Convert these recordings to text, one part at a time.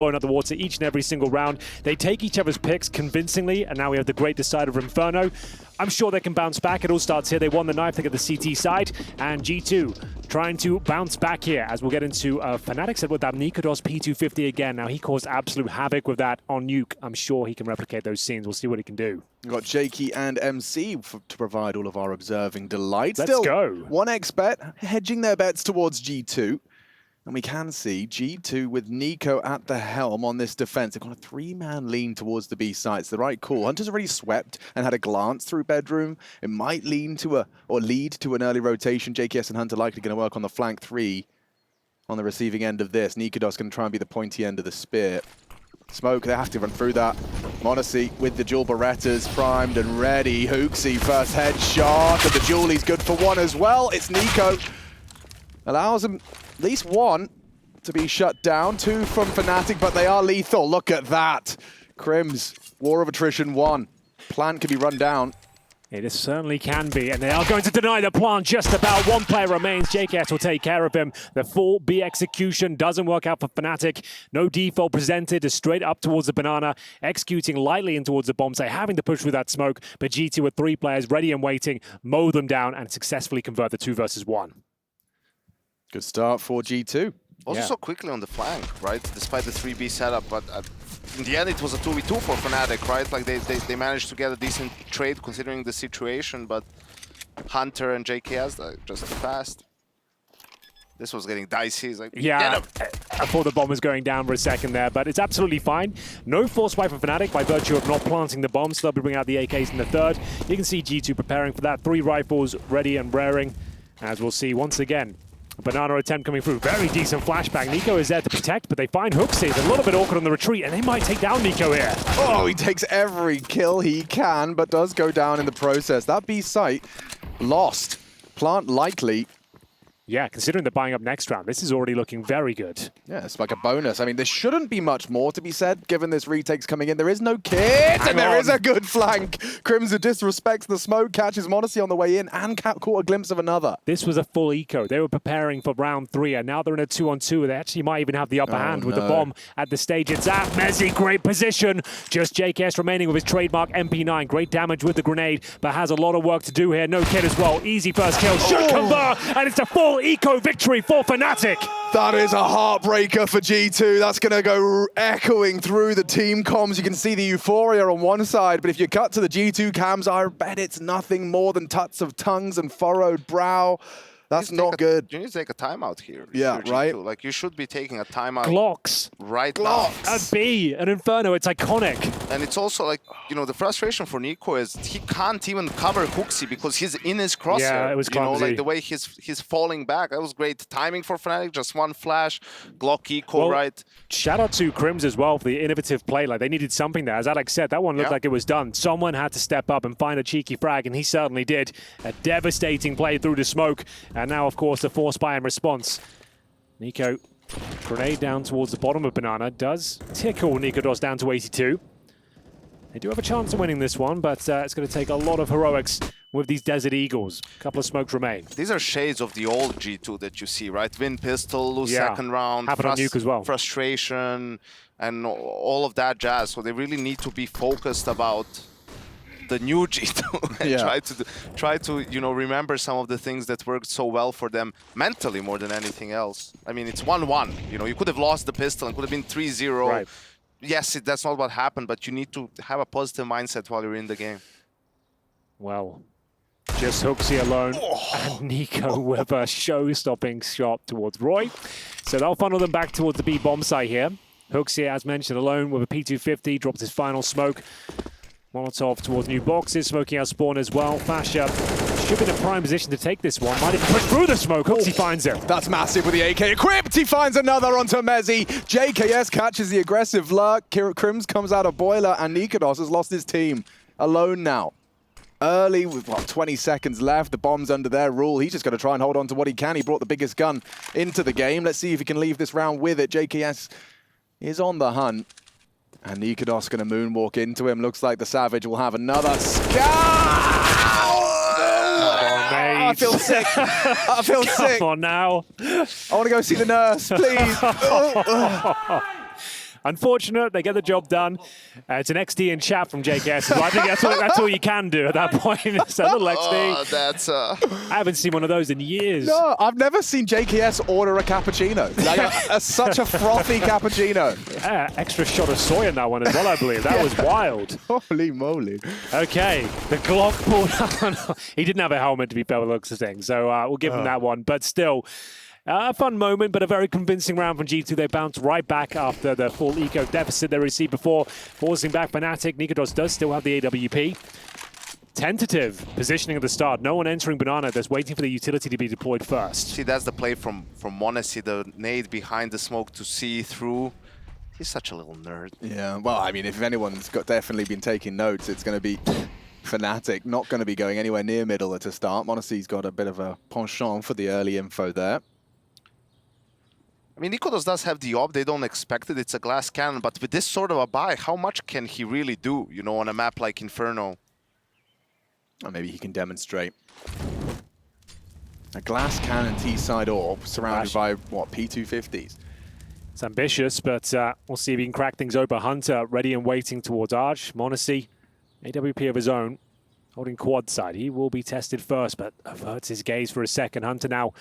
blowing out the water each and every single round. They take each other's picks convincingly, and now we have the great decider of Inferno. I'm sure they can bounce back. It all starts here. They won the knife. They get the CT side, and G2 trying to bounce back here as we'll get into fnatic said with that Niko P250 again. Now he caused absolute havoc with that on Nuke. I'm sure he can replicate those scenes. We'll see what he can do. We've got Jakey and MC to provide all of our observing delight. Let's go. 1x bet, hedging their bets towards G2. And we can see G2 with Niko at the helm on this defense. They've got a three-man lean towards the B sites. The right call. Hunter's already swept and had a glance through bedroom. It might lead to an early rotation. JKS and Hunter likely going to work on the flank 3 on the receiving end of this. Niko's going to try and be the pointy end of the spear. Smoke, they have to run through that. Monacy with the dual Berettas primed and ready. Hooksy first headshot, and the Julie's good for one as well. It's Niko. Allows him at least one to be shut down. 2 from fnatic, but they are lethal. Look at that. Crims, War of Attrition 1. Plant can be run down. It certainly can be, and they are going to deny the plant just about. One player remains. JKS will take care of him. The full B execution doesn't work out for fnatic. No default presented, is straight up towards the banana, executing lightly in towards the bomb site, having to push through that smoke, but G2 with 3 players ready and waiting, mow them down and successfully convert the 2 versus 1. Good start for G2. Also so quickly on the flank, right? Despite the 3B setup, but in the end it was a 2v2 for fnatic, right? Like they managed to get a decent trade considering the situation, but Hunter and JKS just too fast. This was getting dicey. He's like, yeah, I thought the bomb was going down for a second there, but it's absolutely fine. No force fight for fnatic by virtue of not planting the bomb, so they'll be bringing out the AKs in the 3rd. You can see G2 preparing for that. 3 rifles ready and raring, as we'll see once again. Banana attempt coming through. Very decent flashbang. Niko is there to protect, but they find Hooksy. It's a little bit awkward on the retreat, and they might take down Niko here. Oh, he takes every kill he can, but does go down in the process. That B site lost. Plant likely. Yeah, considering they're buying up next round, this is already looking very good. Yeah, it's like a bonus. I mean, there shouldn't be much more to be said, given this retake's coming in. There is no kit, and there is a good flank. Crimson disrespects the smoke, catches Monacy on the way in, and caught a glimpse of another. This was a full eco. They were preparing for round 3, and now they're in a 2-on-2. They actually might even have the upper hand with the bomb at the stage. It's at Mezzy, great position. Just JKS remaining with his trademark MP9. Great damage with the grenade, but has a lot of work to do here. No kit as well. Easy first kill. Should convert, and it's a full eco victory for fnatic. That is a heartbreaker for G2. That's going to go echoing through the team comms. You can see the euphoria on one side, but if you cut to the G2 cams, I bet it's nothing more than tuts of tongues and furrowed brow. That's not good. You need to take a timeout here. Yeah, right? Like, you should be taking a timeout. Glocks. Right now. A B, an Inferno, it's iconic. And it's also like, you know, the frustration for Niko is he can't even cover Hooksy because he's in his crosshair. Yeah, it was clumsy. You know, like the way he's falling back. That was great timing for fnatic. Just one flash, Glock eco, right? Shout out to Crims as well for the innovative play. Like, they needed something there. As Alex said, that one looked like it was done. Someone had to step up and find a cheeky frag, and he certainly did. A devastating play through the smoke. And now, of course, the force buy in response. Niko, grenade down towards the bottom of Banana, does tickle Niko down to 82. They do have a chance of winning this one, but it's going to take a lot of heroics with these Desert Eagles. A couple of smokes remain. These are shades of the old G2 that you see, right? Win pistol, lose second round, happened on Nuke as well. Frustration, and all of that jazz. So they really need to be focused about the new G2 and try to you know, remember some of the things that worked so well for them mentally more than anything else. I mean, it's 1-1. You know, you could have lost the pistol and could have been 3-0. Right. Yes, that's not what happened, but you need to have a positive mindset while you're in the game. Well, just Hooksy alone and Niko with a show-stopping shot towards Roy. So they'll funnel them back towards the B bomb site here. Hooksy, as mentioned, alone with a P250, drops his final smoke. Molotov towards new boxes, smoking out spawn as well. Fasha should be in a prime position to take this one. Might even push through the smoke. Hooksy finds him. That's massive with the AK equipped. He finds another onto Mezzy. JKS catches the aggressive lurk. Crims comes out of boiler, and Niko has lost his team. Alone now. Early with, 20 seconds left. The bomb's under their rule. He's just going to try and hold on to what he can. He brought the biggest gun into the game. Let's see if he can leave this round with it. JKS is on the hunt. And Niko going to moonwalk into him. Looks like the Savage will have another scout. I feel sick. I feel sick. Come on now. I want to go see the nurse, please. unfortunate. They get the job done. It's an XD in chat from JKS. So I think that's all you can do at that point. So a little XD. That's I haven't seen one of those in years. No, I've never seen JKS order a cappuccino. Like such a frothy cappuccino. Extra shot of soy in that one as well, I believe. That was wild. Holy moly. Okay, the Glock pulled out. He didn't have a helmet, to be fair, with looks of things. So we'll give him that one. But still, a fun moment, but a very convincing round from G2. They bounced right back after the full eco deficit they received before, forcing back fnatic. Niko does still have the AWP. Tentative positioning at the start. No one entering Banana. Just waiting for the utility to be deployed first. See, that's the play from m0NESY, the nade behind the smoke to see through. He's such a little nerd. Yeah, well, I mean, if anyone's definitely been taking notes, it's going to be fnatic. Not going to be going anywhere near middle at a start. m0NESY's got a bit of a penchant for the early info there. I mean, Niko does have the op. They don't expect it. It's a glass cannon. But with this sort of a buy, how much can he really do, you know, on a map like Inferno? Or maybe he can demonstrate. A glass cannon T-side orb surrounded by, what, P250s? It's ambitious, but we'll see if he can crack things open. Hunter ready and waiting towards Arch. m0NESY, AWP of his own, holding quad side. He will be tested first, but averts his gaze for a second. Hunter now,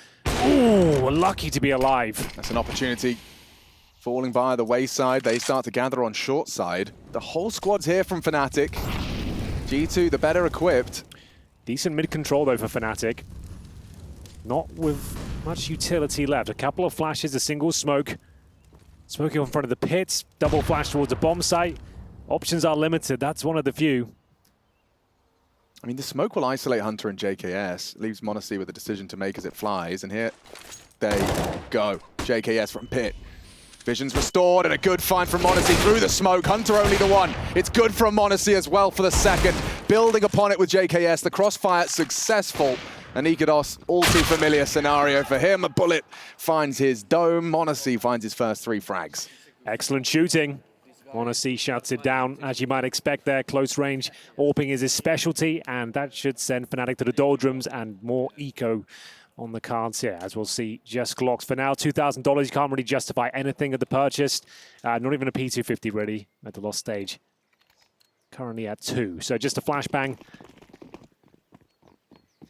ooh, lucky to be alive. That's an opportunity. Falling via the wayside, they start to gather on short side. The whole squad's here from fnatic. G2, the better equipped. Decent mid-control, though, for fnatic. Not with much utility left. A couple of flashes, a single smoke. Smoking in front of the pits. Double flash towards a bomb site. Options are limited. That's one of the few. I mean, the smoke will isolate Hunter and JKS. Leaves m0NESY with a decision to make as it flies. And here they go. JKS from pit. Vision's restored, and a good find from m0NESY through the smoke. Hunter only the one. It's good from m0NESY as well for the second. Building upon it with JKS. The crossfire successful. And Niko, all too familiar scenario for him. A bullet finds his dome. m0NESY finds his first 3 frags. Excellent shooting. m0NESY shuts it down, as you might expect there. Close range AWPing is his specialty, and that should send fnatic to the doldrums and more eco on the cards here, as we'll see. Just Glocks for now. $2,000. You can't really justify anything at the purchase. Not even a P250 ready at the lost stage. Currently at 2. So just a flashbang.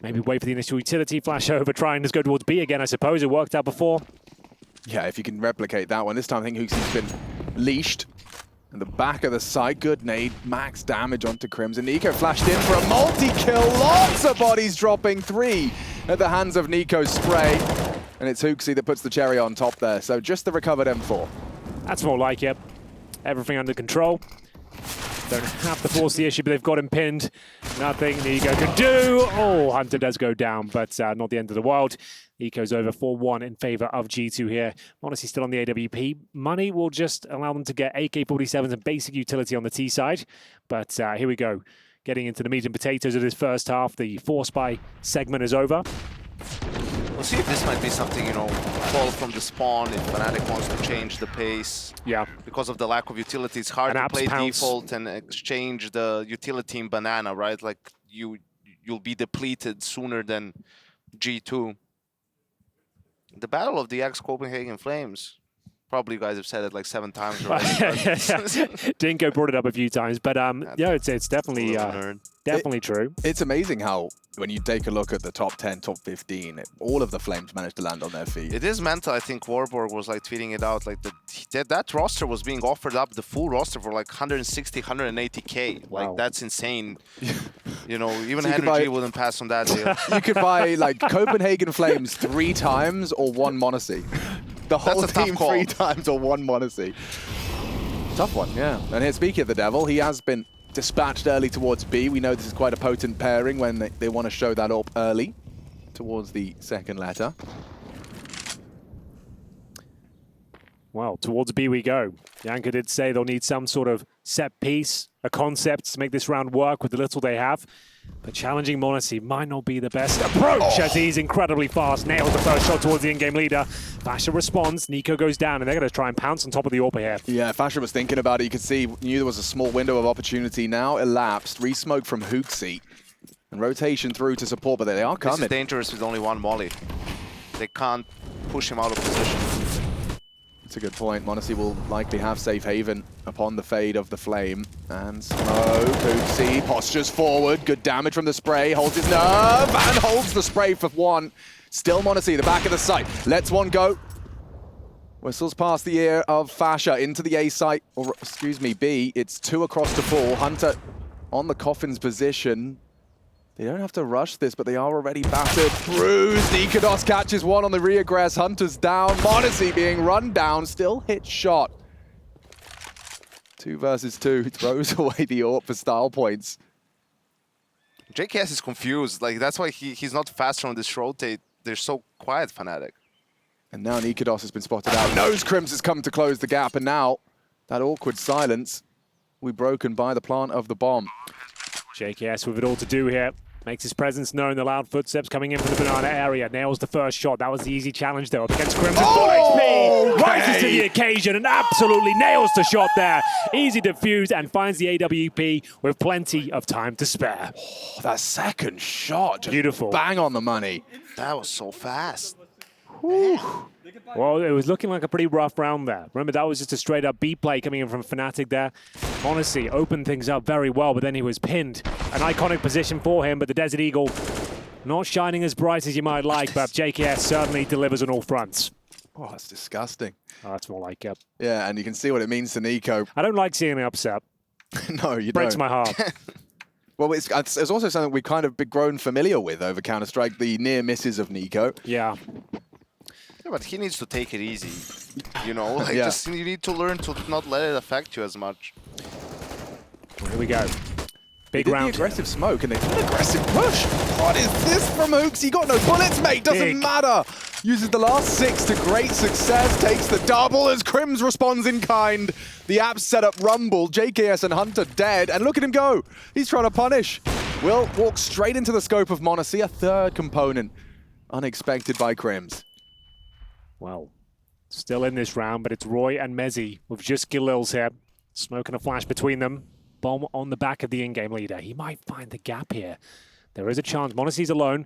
Maybe wait for the initial utility. Flash over, try and just go towards B again, I suppose. It worked out before. Yeah, if you can replicate that one. This time I think HooXi's been leashed. In the back of the site, good nade, max damage onto Crimson. Niko flashed in for a multi-kill. Lots of bodies dropping. 3 at the hands of Niko's spray. And it's HooXi that puts the cherry on top there. So just the recovered M4. That's more like it. Everything under control. Don't have to force the issue, but they've got him pinned. Nothing Niko can do. Oh, Hunter does go down, but not the end of the world. Niko's over 4-1 in favor of G2 here. m0NESY still on the AWP. Money will just allow them to get AK-47s and basic utility on the T side. But here we go. Getting into the meat and potatoes of this first half. The force buy segment is over. We'll see if this might be something, you know, fall from the spawn, if fnatic wants to change the pace. Yeah. Because of the lack of utility, it's hard to play default and exchange the utility in banana, right? Like, you'll be depleted sooner than G2. The Battle of the ex-Copenhagen Flames. Probably you guys have said it like 7 times already. Dinko brought it up a few times, but yeah, it's definitely definitely true. It's amazing how when you take a look at the top 10, top 15, all of the Flames managed to land on their feet. It is mental. I think Warburg was like tweeting it out, like that roster was being offered up, the full roster, for like 160, 180K. Wow. Like, that's insane. You know, even so Henry G wouldn't pass on that deal. You could buy like Copenhagen Flames 3 times or 1 m0NESY. The whole team 3 times or 1 m0NESY. Tough one, yeah. And here, speaking of the Devil, he has been dispatched early towards B. We know this is quite a potent pairing when they want to show that up early towards the second letter. Well, towards B we go. Janka did say they'll need some sort of set piece, a concept to make this round work with the little they have. But challenging m0NESY might not be the best approach as he's incredibly fast. Nails the first shot towards the in-game leader. Fasher responds, Niko goes down, and they're going to try and pounce on top of the AWP here. Yeah, Fasher was thinking about it. You could see, knew there was a small window of opportunity. Now elapsed, re-smoke from HooXi. And rotation through to support, but they are coming. This is dangerous with only 1 molly. They can't push him out of position. It's a good point. Monacy will likely have safe haven upon the fade of the flame. And Smoke, Oopsie, postures forward. Good damage from the spray. Holds his nerve and holds the spray for one. Still Monacy, the back of the site. Lets one go. Whistles past the ear of Fasha into the A site, or excuse me, B. It's 2 across to 4. Hunter on the coffin's position. They don't have to rush this, but they are already battered. Bruised. Niko catches one on the reaggress. Hunter's down. Monacy being run down. Still hit shot. 2 versus 2. Throws away the AWP for style points. JKS is confused. Like, that's why he's not faster on this rotate. They're so quiet, Fnatic. And now Niko has been spotted out. Knows Crims has come to close the gap, and now that awkward silence will be broken by the plant of the bomb. JKS with it all to do here. Makes his presence known. The loud footsteps coming in from the banana area. Nails the first shot. That was the easy challenge, though, up against Crimson. Oh, Full HP! Rises to the occasion and absolutely nails the shot there. Easy defused and finds the AWP with plenty of time to spare. Oh, that second shot, just beautiful. Bang on the money. That was so fast. Well, it was looking like a pretty rough round there. Remember, that was just a straight-up B play coming in from Fnatic there. Honestly, opened things up very well, but then he was pinned. An iconic position for him, but the Desert Eagle not shining as bright as you might like, but JKS certainly delivers on all fronts. Oh, that's disgusting. Oh, that's more like it. Yeah, and you can see what it means to Niko. I don't like seeing him upset. No, you Breaks don't. my heart. Well, it's also something we've kind of grown familiar with over Counter-Strike, the near misses of Niko. Yeah. Yeah, but he needs to take it easy. You know, like Yeah. just you need to learn to not let it affect you as much. Here we go. Big They did round. the aggressive smoke and they did an aggressive push. What is this from Hooks? He got no bullets, mate. Doesn't Big. matter. Uses the last 6 to great success. Takes the double as Crims responds in kind. The app set up Rumble. JKS and Hunter dead. And look at him go. He's trying to punish. Will walks straight into the scope of Monacy. A third component. Unexpected by Crims. Well, still in this round, but it's Roy and Mezzy with just Gilils here. Smoke and a flash between them. Bomb on the back of the in-game leader. He might find the gap here. There is a chance. Monacy's alone,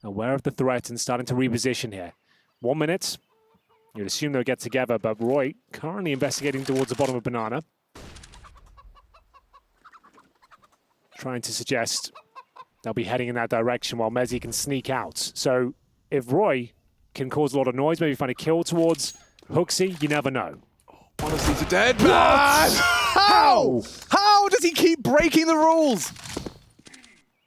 aware of the threat and starting to reposition here. 1 minute. You'd assume they'll get together, but Roy currently investigating towards the bottom of Banana. Trying to suggest they'll be heading in that direction while Mezzy can sneak out. So if Roy can cause a lot of noise, maybe find a kill towards Hooksy, you never know. Monacy's a dead man. How? How does he keep breaking the rules?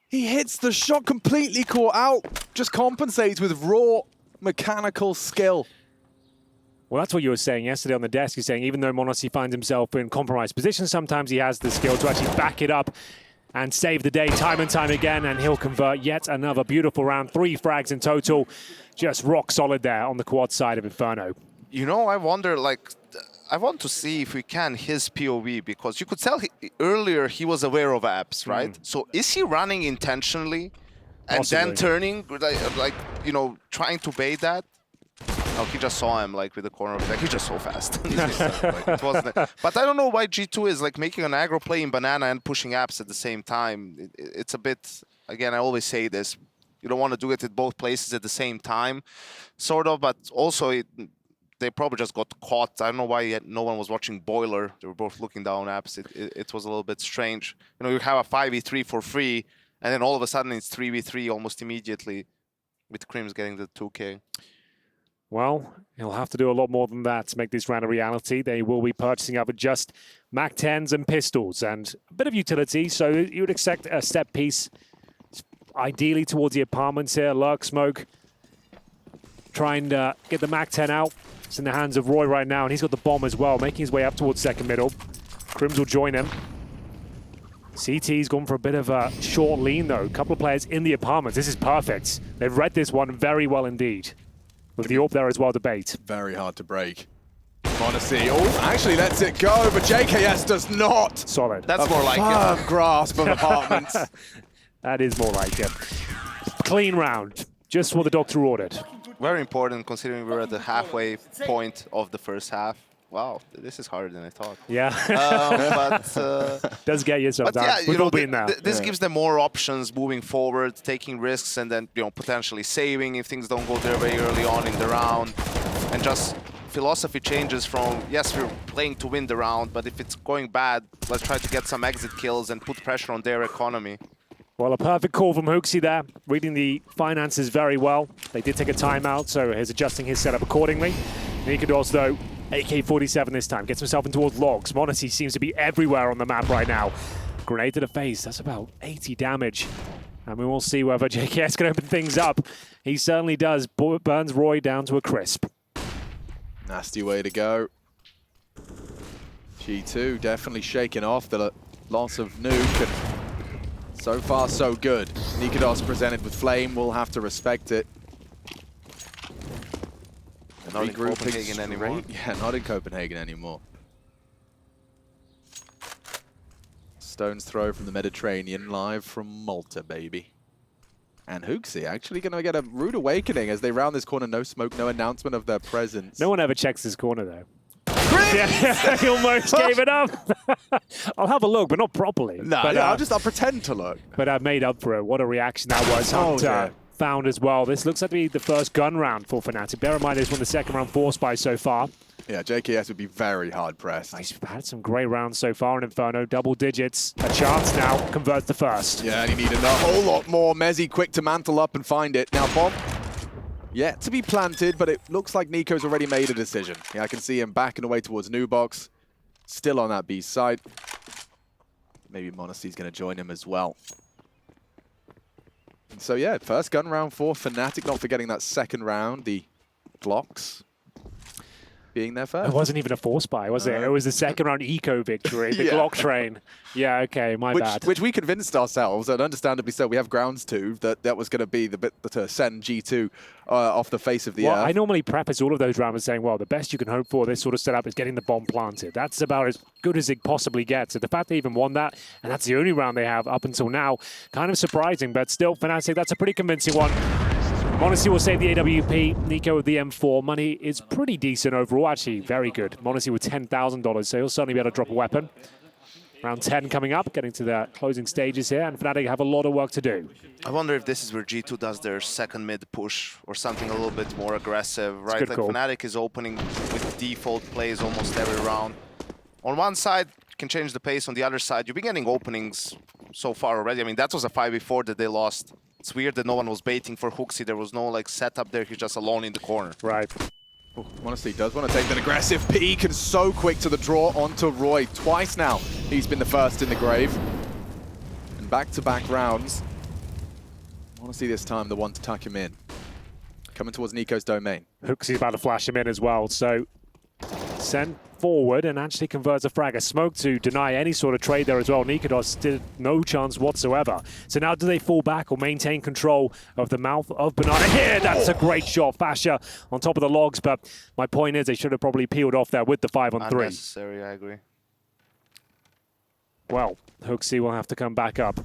He hits the shot completely caught out, just compensates with raw mechanical skill. Well, that's what you were saying yesterday on the desk. You're saying even though Monacy finds himself in compromised positions, sometimes he has the skill to actually back it up and save the day time and time again, and he'll convert yet another beautiful round. 3 frags in total. Just rock solid there on the quad side of Inferno. You know, I wonder, like, I want to see if we can his POV, because you could tell earlier he was aware of apps, right? So is he running intentionally and Possibly. then turning, like, you know, trying to bait that? Oh, he just saw him, like, with the corner of the... He's just so fast. Like, it wasn't... But I don't know why G2 is, like, making an aggro play in Banana and pushing apps at the same time. It's a bit... Again, I always say this. You don't want to do it at both places at the same time, sort of, but also they probably just got caught. I don't know why no one was watching Boiler. They were both looking down apps. It was a little bit strange. You know, you have a 5v3 for free, and then all of a sudden it's 3v3 almost immediately, with Crims getting the 2K. Well, he'll have to do a lot more than that to make this round a reality. They will be purchasing up just MAC-10s and pistols and a bit of utility, so you would expect a step piece, ideally towards the apartments here. Lurk Smoke trying to get the MAC-10 out. It's in the hands of Roy right now, and he's got the bomb as well, making his way up towards second middle. Crims will join him. CT's gone for a bit of a short lean, though. A couple of players in the apartments. This is perfect. They've read this one very well indeed. With the AWP there as well to bait. Very hard to break. Monacy, oh, actually lets it go, but JKS does not. Solid. That's more like Firm it. grasp of apartments. That is more like it. Clean round. Just what the doctor ordered. Very important, considering we're at the halfway point of the first half. Wow, this is harder than I thought. Yeah. But Does get you but sometimes. yeah, We've all been there. this gives them more options moving forward, taking risks, and then potentially saving if things don't go their way early on in the round, and just philosophy changes from, yes, we're playing to win the round, but if it's going bad, let's try to get some exit kills and put pressure on their economy. Well, a perfect call from Hooksy there, reading the finances very well. They did take a timeout, so he's adjusting his setup accordingly. Niko, though, AK-47 this time, gets himself in towards logs. m0NESY seems to be everywhere on the map right now. Grenade to the face, that's about 80 damage. And we will see whether JKS can open things up. He certainly does. Burns Roy down to a crisp. Nasty way to go. G2 definitely shaking off the loss of Nuke. And so far, so good. Niko presented with Flame. We'll have to respect it. Not in Copenhagen anymore. Yeah, not in Copenhagen anymore. Stone's throw from the Mediterranean, live from Malta, baby. And Hooksy actually going to get a rude awakening as they round this corner. No smoke, no announcement of their presence. No one ever checks this corner, though. Yeah, he almost gave it up. I'll have a look, but not properly. No, but, yeah, I'll pretend to look. But I made up for it. What a reaction that was. Hunter found as well. This looks like to be the first gun round for fnatic. Bear in mind, this won the second round force by so far. Yeah, JKS would be very hard pressed. He's had some great rounds so far in Inferno. Double digits. A chance now. Converts the first. Yeah, and he needed a whole lot more. m0NESY quick to mantle up and find it. Now, bomb yet to be planted, but it looks like Niko's already made a decision. Yeah, I can see him backing away towards New Box. Still on that B side. Maybe m0NESY's going to join him as well. And so, yeah, first gun round for fnatic. Not forgetting that second round, the Glocks being there first. It wasn't even a force buy, was it? It was the second round eco victory, the Glock train. Yeah, okay, my bad. Which we convinced ourselves, and understandably so, we have grounds too, that was going to be the bit to send G2 off the face of the earth. I normally preface all of those rounds saying, well, the best you can hope for this sort of setup is getting the bomb planted. That's about as good as it possibly gets. So the fact they even won that, and that's the only round they have up until now, kind of surprising, but still, fnatic, that's a pretty convincing one. m0NESY will save the AWP. Niko with the M4. Money is pretty decent overall. Actually, very good. m0NESY with $10,000, so he'll certainly be able to drop a weapon. Round 10 coming up, getting to the closing stages here, and fnatic have a lot of work to do. I wonder if this is where G2 does their second mid push or something a little bit more aggressive, right? Like fnatic is opening with default plays almost every round. On one side, you can change the pace. On the other side, you've been getting openings so far already. I mean, that was a 5v4 that they lost. It's weird that no one was baiting for Hooksy. There was no like setup there. He's just alone in the corner. Right. m0NESY does want to take an aggressive peek and so quick to the draw onto Roy. Twice now he's been the first in the grave. And back-to-back rounds. m0NESY this time the one to tuck him in. Coming towards Niko's domain. Hooksy's about to flash him in as well, so send forward and actually converts a frag. A smoke to deny any sort of trade there as well. Niko did no chance whatsoever. So now do they fall back or maintain control of the mouth of Banana? Here, that's a great shot. Fascia on top of the logs, but my point is they should have probably peeled off there with the 5-on-3. Unnecessary, I agree. Well, Hooksy will have to come back up.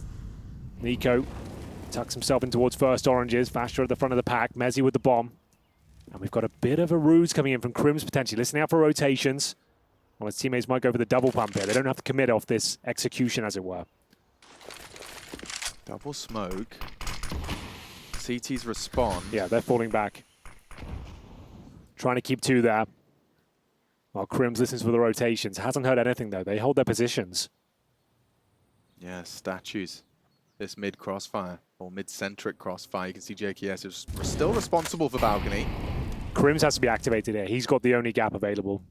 Niko tucks himself in towards first oranges. Fascia at the front of the pack. m0NESY with the bomb. And we've got a bit of a ruse coming in from Crims potentially. Listening out for rotations. Well, his teammates might go for the double pump here. They don't have to commit off this execution, as it were. Double smoke. CT's respond. Yeah, they're falling back. Trying to keep two there. While Crims listens for the rotations. Hasn't heard anything, though. They hold their positions. Yeah, statues. This mid-crossfire, or mid-centric crossfire. You can see JKS is still responsible for balcony. Crims has to be activated here. He's got the only gap available.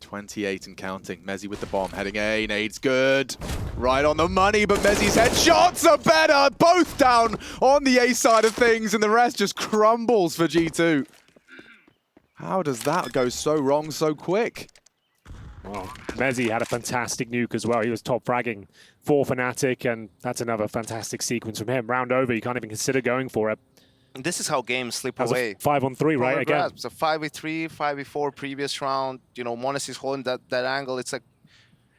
28 and counting. m0NESY with the bomb, heading A. Nade's good. Right on the money, but m0NESY's headshots are better. Both down on the A side of things, and the rest just crumbles for G2. How does that go so wrong so quick? Well, m0NESY had a fantastic nuke as well. He was top fragging for fnatic, and that's another fantastic sequence from him. Round over, you can't even consider going for it. This is how games slip away. 5-on-3, right? Again. It's a 5v3, 5v4 previous round. You know, m0NESY's holding that angle. It's like,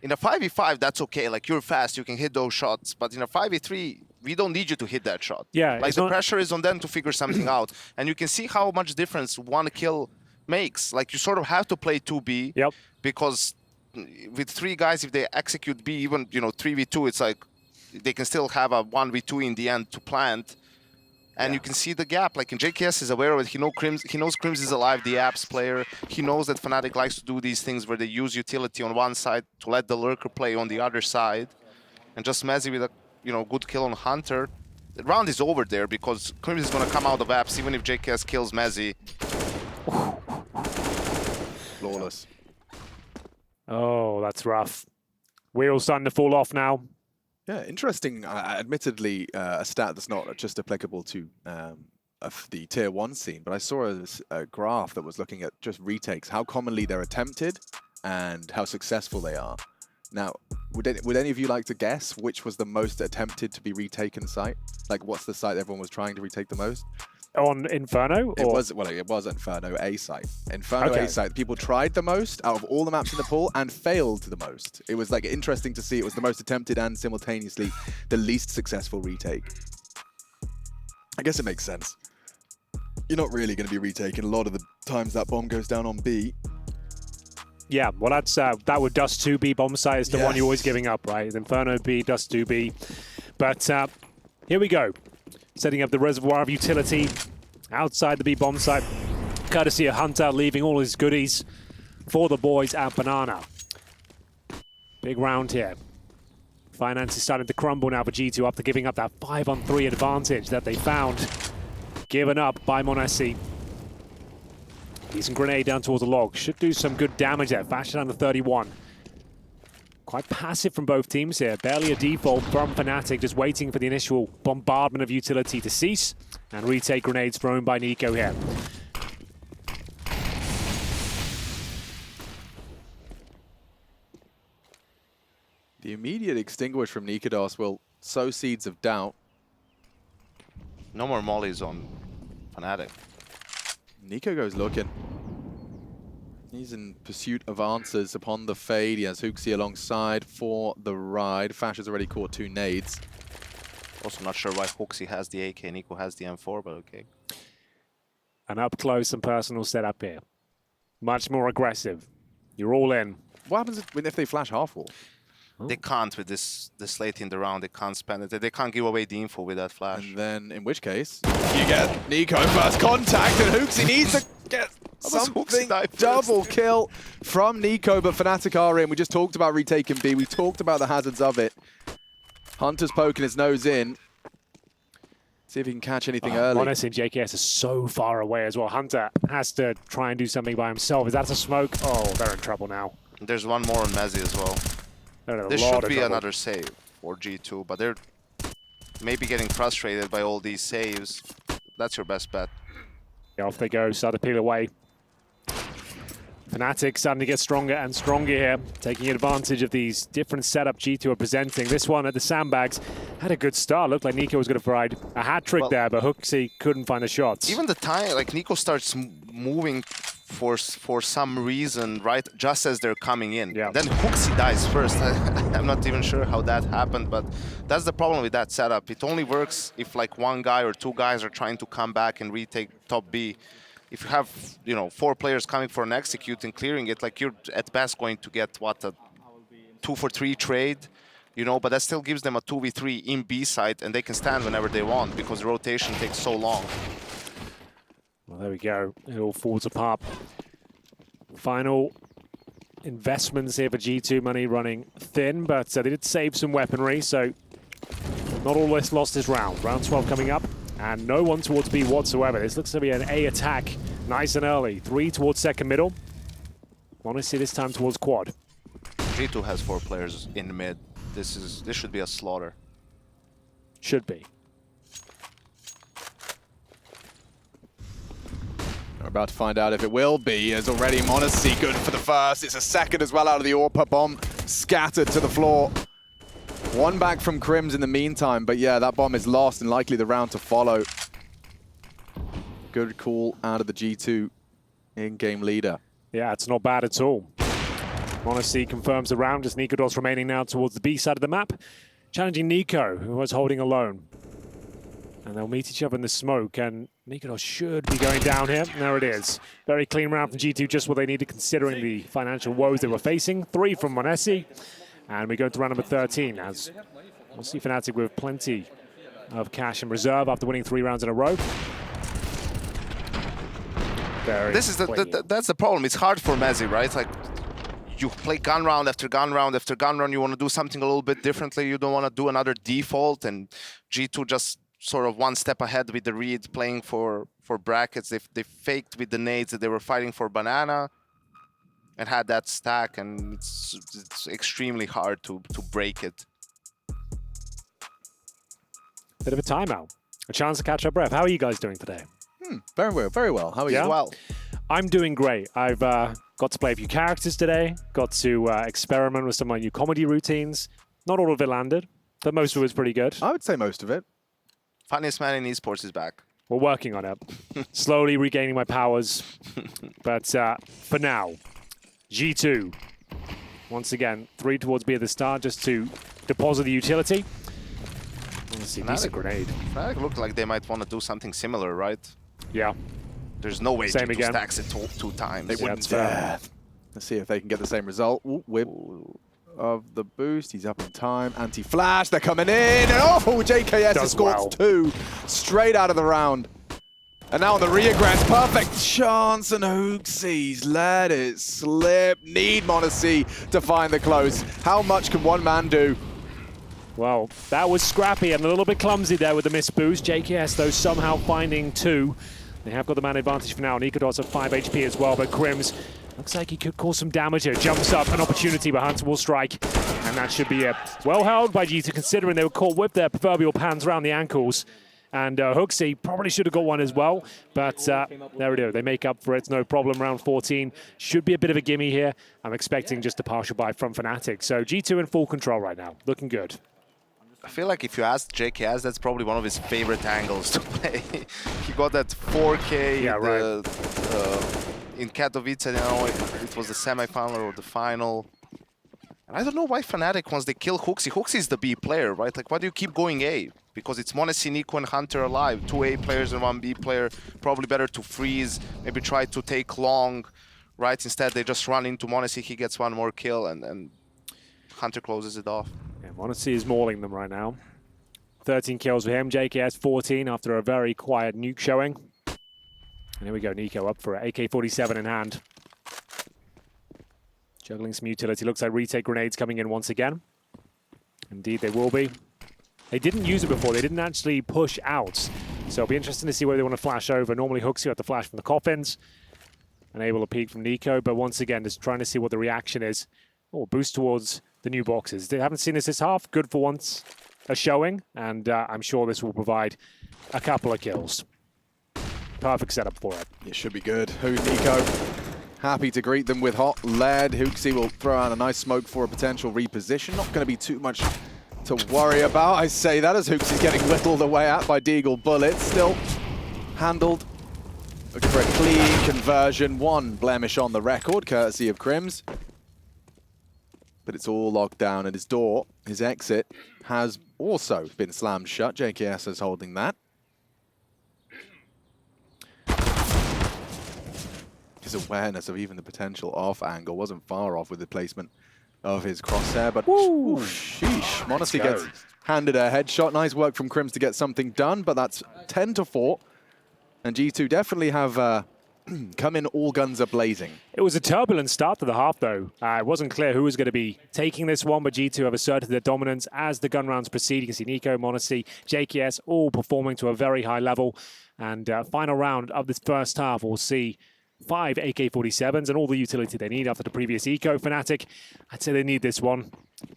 in a 5v5, that's okay. Like, you're fast, you can hit those shots. But in a 5v3, we don't need you to hit that shot. Yeah. Like, the pressure is on them to figure something out. And you can see how much difference one kill makes. Like, you sort of have to play 2B. Yep. Because with 3 guys, if they execute B, even, you know, 3v2, it's like they can still have a 1v2 in the end to plant. And you can see the gap. Like, and JKS is aware of it. He knows Crims is alive, the apps player. He knows that fnatic likes to do these things where they use utility on one side to let the lurker play on the other side. And just Mezzi with a good kill on Hunter. The round is over there because Crims is going to come out of apps even if JKS kills Mezzi. Flawless. Oh, that's rough. Wheels starting to fall off now. Yeah, interesting. Admittedly, a stat that's not just applicable to the tier 1 scene, but I saw a graph that was looking at just retakes, how commonly they're attempted and how successful they are. Now, would any of you like to guess which was the most attempted to be retaken site? Like, what's the site everyone was trying to retake the most? On Inferno? It was Inferno A site. Inferno A site, people tried the most out of all the maps in the pool and failed the most. It was like interesting to see it was the most attempted and simultaneously the least successful retake. I guess it makes sense. You're not really going to be retaking a lot of the times that bomb goes down on B. Yeah, well, that's that would Dust 2B bomb site is the one you're always giving up, right? Inferno B, Dust 2B. But here we go. Setting up the reservoir of utility outside the B bomb site. Courtesy of Hunter, leaving all his goodies for the boys at Banana. Big round here. Finance is starting to crumble now for G2 after giving up that 5-on-3 advantage that they found. Given up by m0NESY. Decent grenade down towards the log. Should do some good damage there. Fashion down to 31. Quite passive from both teams here. Barely a default from fnatic, just waiting for the initial bombardment of utility to cease. And retake grenades thrown by Niko here. The immediate extinguish from Nikodos will sow seeds of doubt. No more mollies on fnatic. Niko goes looking. He's in pursuit of answers upon the fade. He has Hooksy alongside for the ride. Fash has already caught 2 nades. Also not sure why Hooksy has the AK, Niko has the M4, but okay. An up close and personal setup here. Much more aggressive. You're all in. What happens if they flash half wall? They can't with this late in the round. They can't spend it. They can't give away the info with that flash. And then, in which case, you get Niko first contact, and Hooksy needs to get something. Double kill from Niko, but fnatic are in. We just talked about retaking B. We talked about the hazards of it. Hunter's poking his nose in. See if he can catch anything early. m0NESY and JKS are so far away as well. Hunter has to try and do something by himself. Is that a smoke? Oh, they're in trouble now. There's one more on Mezzi as well. There should be another save for G2, but they're maybe getting frustrated by all these saves. That's your best bet. Yeah, off they go, start to peel away. fnatic starting to get stronger and stronger here, taking advantage of these different setup G2 are presenting. This one at the sandbags had a good start. Looked like Niko was going to provide a hat trick there, but Hooksy couldn't find the shots. Even the time, like Niko starts moving for some reason, right, just as they're coming in. Yeah. Then Hooksy dies first. I'm not even sure how that happened, but that's the problem with that setup. It only works if like one guy or 2 guys are trying to come back and retake top B. If you have, 4 players coming for an execute and clearing it, like you're at best going to get, what, a 2-for-3 trade, but that still gives them a 2v3 in B side, and they can stand whenever they want because the rotation takes so long. Well, there we go. It all falls apart. Final investments here for G2. Money running thin, but they did save some weaponry, so not all this lost this round. Round 12 coming up, and no one towards B whatsoever. This looks to be an A attack, nice and early. 3 towards second middle. m0NESY this time towards quad. G2 has 4 players in mid. This should be a slaughter. Should be. We're about to find out if it will be, as already m0NESY good for the first. It's a second as well out of the AWP bomb, scattered to the floor. 1 back from Crims in the meantime, but yeah, that bomb is lost and likely the round to follow. Good call out of the G2 in-game leader. Yeah, it's not bad at all. m0NESY confirms the round as Nikodos remaining now towards the B side of the map, challenging Niko, who was holding alone. And they'll meet each other in the smoke, and Nikodos should be going down here. There it is. Very clean round from G2, just what they needed considering the financial woes they were facing. 3 from m0NESY, and we go to round number 13 as we'll see fnatic with plenty of cash in reserve after winning 3 rounds in a row. This is that's the problem. It's hard for Mezzi, right? Like, you play gun round after gun round after gun round. You want to do something a little bit differently. You don't want to do another default. And G2 just sort of one step ahead with the read, playing for brackets. They faked with the nades that they were fighting for banana, and had that stack. And it's extremely hard to break it. Bit of a timeout. A chance to catch our breath. How are you guys doing today? Very well, very well. How are you? Well, I'm doing great. I've got to play a few characters today, got to experiment with some of my new comedy routines. Not all of it landed, but most of it was pretty good. I would say most of it. funniest man in esports is back. We're working on it. Slowly regaining my powers. But for now, G2, once again, 3 towards B at the start just to deposit the utility. Let's see, decent grenade. Fnatic looked like they might want to do something similar, right? Yeah. There's no way Same G2 again. stacks it two times. They wouldn't dare. Let's see if they can get the same result. Ooh, whip of the boost. He's up in time. Anti-flash. They're coming in. And oh, JKS scores 2 straight out of the round. And now on the reagress, perfect chance. And Hooksey's let it slip. Need m0NESY to find the close. How much can one man do? Well, that was scrappy and a little bit clumsy there with the missed boost. JKS, though, somehow finding 2. They have got the man advantage for now. Niko at 5 HP as well, but Crims looks like he could cause some damage here. Jumps up, an opportunity, but Hunter will strike. And that should be it. Well held by G2, considering they were caught with their proverbial pans around the ankles. And Hooksey probably should have got one as well. But there we go. They make up for it. No problem. Round 14 should be a bit of a gimme here. I'm expecting just a partial buy from fnatic. So G2 in full control right now. Looking good. I feel like if you ask JKS, that's probably one of his favorite angles to play. He got that 4K in Katowice, you know, it was the semi-final or the final. And I don't know why Fnatic, once they kill Hooksey, Hooksey is the B player, right? Like, why do you keep going A? Because it's m0NESY, Niko, and Hunter alive. 2 A players and 1 B player. Probably better to freeze, maybe try to take long, right? Instead, they just run into m0NESY, he gets 1 more kill, and Hunter closes it off. Yeah, m0NESY is mauling them right now. 13 kills for him. JKS 14 after a very quiet nuke showing. And here we go, Niko up for it. AK-47 in hand. Juggling some utility. Looks like retake grenades coming in once again. Indeed, they will be. They didn't use it before. They didn't actually push out. So it'll be interesting to see where they want to flash over. Normally, Hooksey had to flash from the coffins. Unable to peek from Niko. But once again, just trying to see what the reaction is. Oh, boost towards the new boxes. They haven't seen this half. Good for once. A showing. And I'm sure this will provide a couple of kills. Perfect setup for it. It should be good. Who's Niko? Happy to greet them with hot lead. Hooksey will throw out a nice smoke for a potential reposition. Not going to be too much to worry about. I say that as Hooksey's getting whittled away at by Deagle bullets. Still handled. Looking for a clean conversion. 1 blemish on the record, courtesy of Crims. But it's all locked down, and his door, his exit, has also been slammed shut. JKS is holding that. His awareness of even the potential off angle wasn't far off with the placement of his crosshair, but ooh, sheesh. m0NESY gets handed a headshot. Nice work from Crims to get something done, but that's 10-4. And G2 definitely have come in all guns a-blazing. It was a turbulent start to the half, though. It wasn't clear who was going to be taking this one, but G2 have asserted their dominance as the gun rounds proceed. You can see Niko, m0NESY, JKS all performing to a very high level. And final round of this first half, we'll see 5 AK-47s and all the utility they need after the previous eco. fnatic, I'd say they need this one.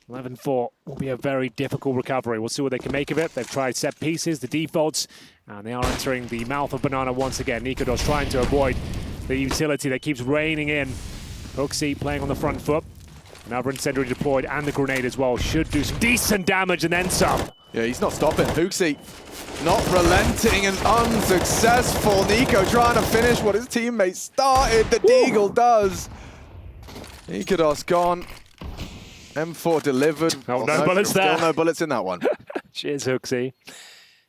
11-4 will be a very difficult recovery. We'll see what they can make of it. They've tried set pieces, the defaults, and they are entering the mouth of banana once again. Niko trying to avoid the utility that keeps raining in. Hooksey playing on the front foot. Another incendiary deployed, and the grenade as well. Should do some decent damage and then some. Yeah, he's not stopping. Hooksey not relenting and unsuccessful. Niko trying to finish what his teammate started. The Deagle does. Niko gone. M4 delivered. Oh, no bullets there. Still no bullets in that one. Cheers, Hooksey.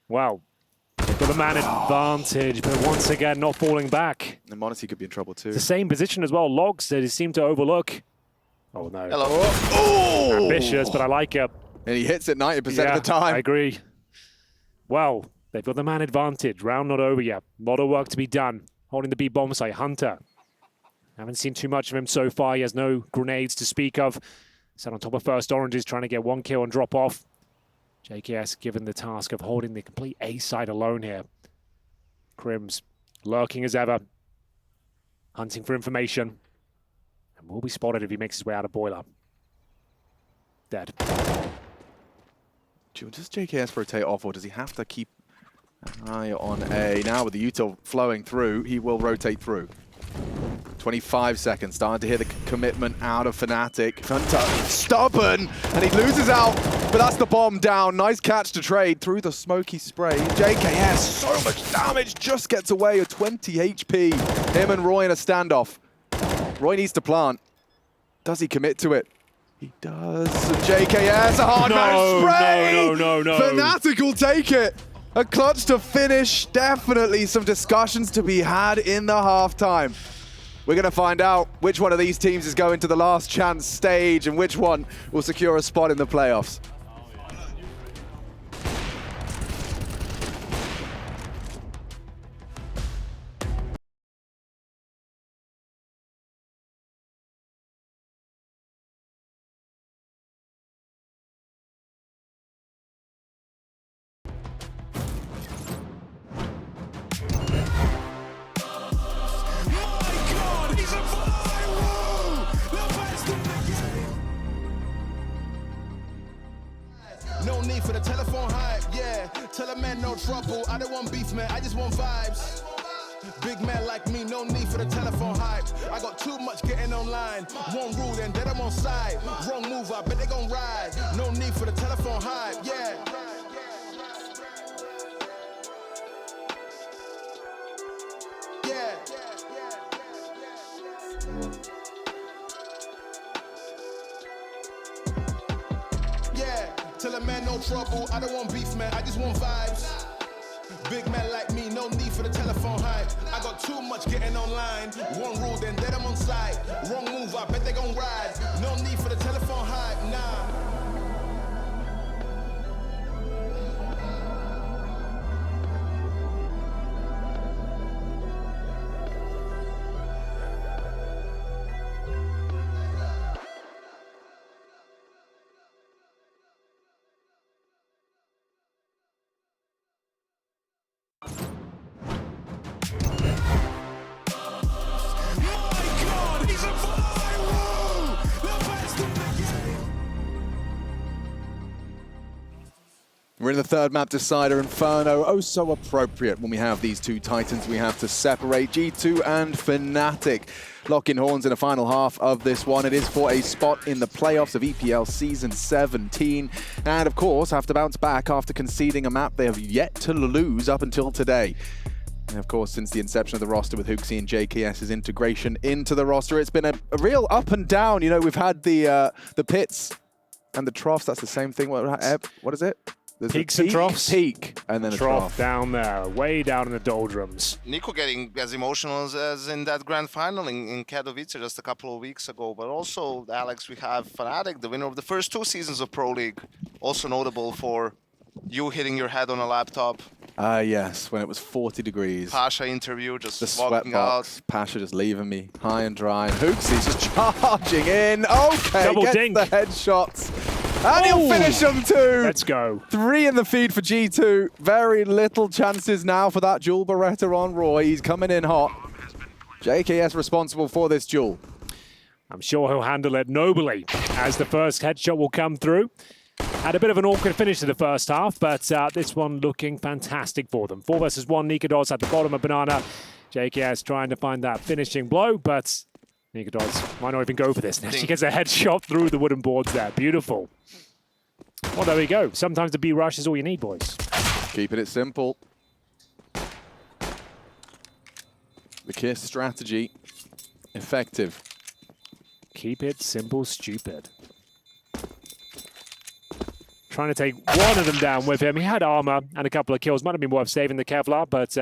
Wow. They've got a man advantage, but once again, not falling back. And m0NESY could be in trouble too. It's the same position as well. Logs that he seemed to overlook. Oh, no. Hello. Oh! Ambitious, but I like it. And he hits it 90% of the time. I agree. Well, they've got the man advantage. Round not over yet. A lot of work to be done. Holding the B bomb site. Hunter. Haven't seen too much of him so far. He has no grenades to speak of. Sat on top of first oranges, trying to get one kill and drop off. JKS given the task of holding the complete A side alone here. Crims lurking as ever. Hunting for information. And will be spotted if he makes his way out of boiler. Dead. Does JKS rotate off, or does he have to keep an eye on A? Now with the util flowing through, he will rotate through. 25 seconds, starting to hear the commitment out of fnatic. Hunter, stubborn, and he loses out, but that's the bomb down. Nice catch to trade through the smoky spray. JKS, so much damage, just gets away with 20 HP. Him and Roy in a standoff. Roy needs to plant. Does he commit to it? He does. And JKS, a hard man spray! No. fnatic will take it. A clutch to finish. Definitely some discussions to be had in the halftime. We're going to find out which one of these teams is going to the last chance stage and which one will secure a spot in the playoffs. No need for the telephone hype, yeah. Tell a man no trouble, I don't want beef, man, I just want vibes. Big man like me, no need for the telephone hype. I got too much getting online. One rule, then dead I'm on side. Wrong move, I bet they gon' ride. No need for the telephone hype, yeah. Tell a man no trouble, I don't want beef, man, I just want vibes. Big man like me, no need for the telephone hype. I got too much getting online. One rule, then dead I'm on side. Wrong move, I bet they gon' ride. No need for the telephone hype, nah. We're in the third map decider, Inferno. Oh, so appropriate when we have these two titans we have to separate. G2 and fnatic lock in horns in the final half of this one. It is for a spot in the playoffs of EPL Season 17. And of course, have to bounce back after conceding a map they have yet to lose up until today. And of course, since the inception of the roster with Hooksy and JKS's integration into the roster, it's been a real up and down. You know, we've had the pits and the troughs. That's the same thing. What is it? There's Peaks and troughs. Peak, and then a trough. Down there, way down in the doldrums. Niko getting as emotional as in that grand final in Katowice just a couple of weeks ago. But also, Alex, we have fnatic, the winner of the first 2 seasons of Pro League. Also notable for you hitting your head on a laptop. Yes, when it was 40 degrees. Pasha interview, just the walking out. Pasha just leaving me high and dry. And Hooksy's just charging in. Okay, Double gets dink. the headshots. And he'll finish them too. Let's go. 3 in the feed for G2. Very little chances now for that dual Beretta on Roy. He's coming in hot. JKS responsible for this duel. I'm sure he'll handle it nobly as the first headshot will come through. Had a bit of an awkward finish to the first half, but this one looking fantastic for them. 4 versus 1, Niko at the bottom of Banana. JKS trying to find that finishing blow, but Niko might not even go for this. She gets a headshot through the wooden boards there. Beautiful. Well, there we go. Sometimes the B rush is all you need, boys. Keeping it simple. The KISS strategy, effective. Keep it simple, stupid. Trying to take one of them down with him. He had armor and a couple of kills. Might have been worth saving the Kevlar, but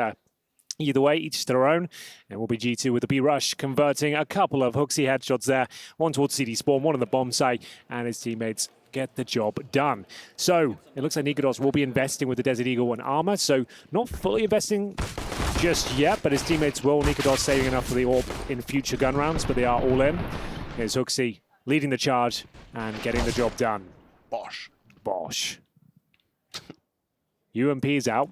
either way, each to their own. And we'll be G2 with the B rush, converting a couple of Hooksy headshots there. One towards CD spawn, one on the bomb site, and his teammates get the job done. So it looks like Niko will be investing with the Desert Eagle and armor, so not fully investing just yet, but his teammates will. Niko saving enough for the orb in future gun rounds, but they are all in. Here's Hooksy leading the charge and getting the job done. Bosh. Bosh. UMP's out.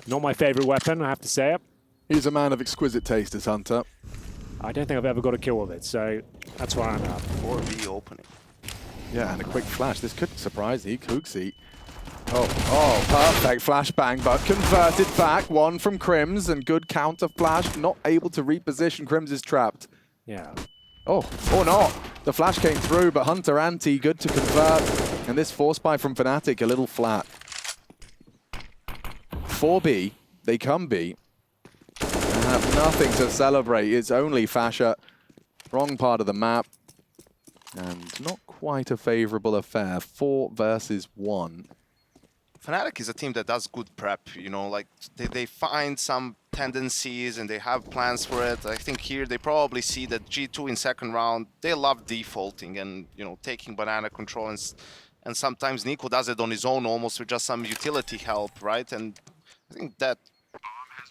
Not my favorite weapon, I have to say it. He's a man of exquisite taste, this Hunter. I don't think I've ever got a kill with it, so that's why I'm out. 4B opening. Yeah, and a quick flash. This could surprise Hooksy. Oh, perfect flashbang, but converted back. One from Crims, and good counter flash. Not able to reposition. Crims is trapped. Yeah. Oh, or not. The flash came through, but Hunter anti, good to convert. And this force buy from fnatic, a little flat. 4B, they come B. And have nothing to celebrate. It's only Fasha. Wrong part of the map. And not quite a favorable affair. 4 versus 1. fnatic is a team that does good prep, you know, like they find some tendencies and they have plans for it. I think here they probably see that G2 in second round, they love defaulting and, you know, taking banana control, and sometimes Niko does it on his own almost with just some utility help, right? And I think that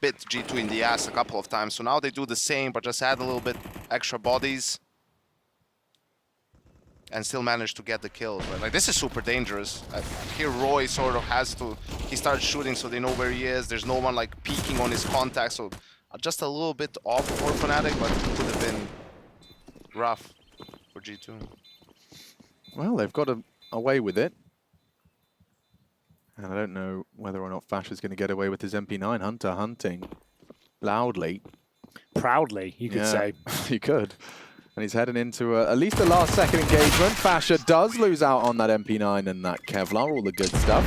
bit G2 in the ass a couple of times. So now they do the same, but just add a little bit extra bodies and still manage to get the kills. Right? Like, this is super dangerous. Here Roy sort of has to, he starts shooting so they know where he is. There's no one like peeking on his contact, so just a little bit off for fnatic, but it could have been rough for G2. Well, they've got away with it. And I don't know whether or not Fasha's going to get away with his MP9. Hunter hunting loudly. Proudly, you could say. You could. And he's heading into at least a last second engagement. Fasha does lose out on that MP9 and that Kevlar, all the good stuff.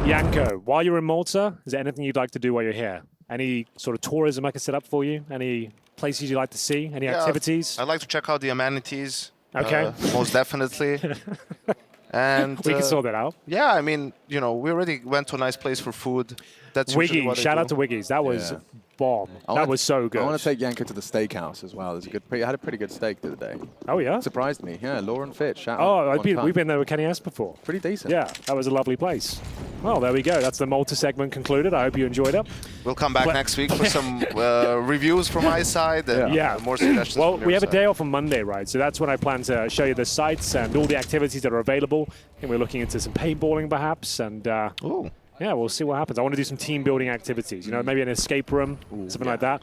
Yanko, while you're in Malta, is there anything you'd like to do while you're here? Any sort of tourism I can set up for you? Any places you'd like to see? Any activities? I'd like to check out the amenities. Okay. Most definitely. And we can sort that out. Yeah, I mean, you know, we already went to a nice place for food. That's Wiggy, shout out to Wiggy's. That was bomb. That was so good. I want to take Yanko to the steakhouse as well. There's a good, I had a pretty good steak the other day. Oh yeah? Surprised me. Yeah, Lauren Fitch. Shout out. Oh, we've been there with Kenny S before. Pretty decent. Yeah, that was a lovely place. Well, there we go. That's the Malta segment concluded. I hope you enjoyed it. We'll come back next week for some reviews from my side. And more suggestions. Well, we have a day off on Monday, right? So that's when I plan to show you the sites and all the activities that are available. And we're looking into some paintballing perhaps. And yeah, we'll see what happens. I want to do some team building activities. You know, maybe an escape room, something like that.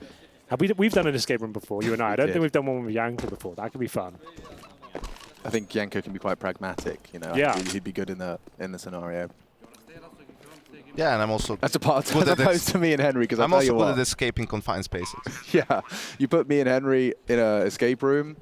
We've done an escape room before, you and I. I don't think we've done one with Yanko before. That could be fun. I think Yanko can be quite pragmatic. You know, he'd be good in the scenario. Yeah, and I'm also that's a part as opposed to me and Henry, because I'm also good at escaping confined spaces. Yeah, you put me and Henry in an escape room,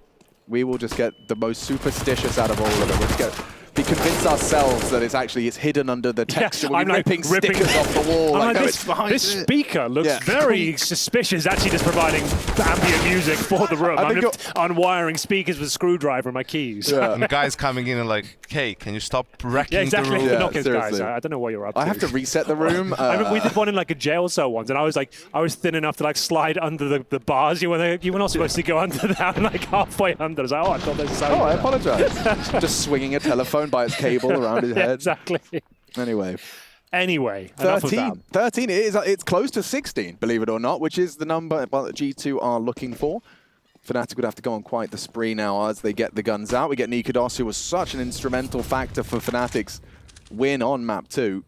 we will just get the most superstitious out of all of them. We'll just be convinced ourselves that it's hidden under the texture. We'll be ripping stickers off the wall. This speaker looks very suspicious, actually just providing ambient music for the room. I'm just unwiring speakers with a screwdriver and my keys. Yeah. And guys coming in and like, hey, can you stop wrecking the room? Yeah, knockers, guys. I don't know what you're up to. I have to reset the room. I mean, we did one in like a jail cell once, and I was thin enough to like slide under the bars. You were not supposed to go under that. I'm like halfway under. I was like, I thought this was so. I apologize. Just swinging a telephone by its cable around his head. Exactly. Anyway, 13. 13. It's close to 16, believe it or not, which is the number that G2 are looking for. fnatic would have to go on quite the spree now as they get the guns out. We get Niko, who was such an instrumental factor for fnatic's win on map 2.